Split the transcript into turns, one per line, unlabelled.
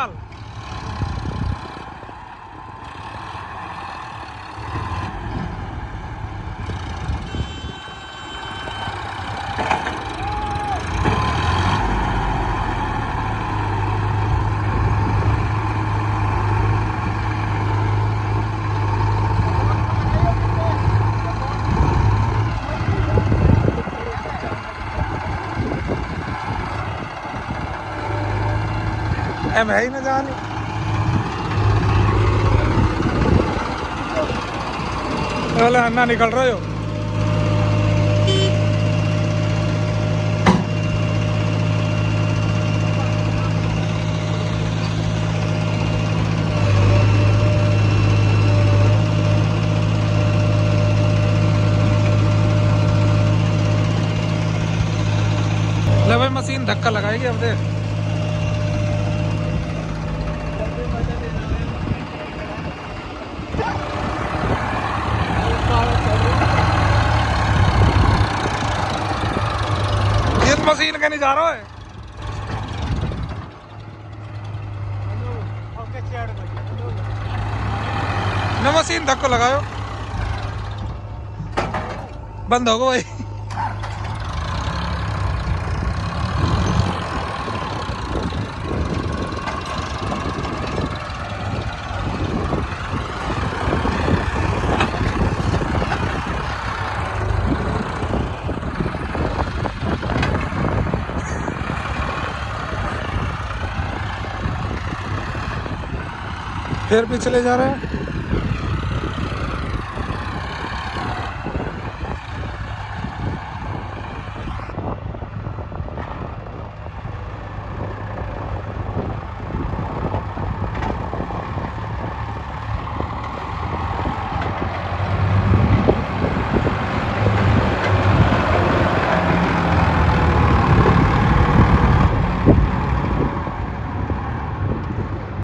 डाल। है ही ना जान अन्ना निकल रहे हो। ले भाई मशीन धक्का लगाएगी अब देख। ये तो मशीन के नहीं जा रहा है। न मशीन धक्का लगायो बंद होगा भाई। फिर पिछले जा रहे हैं।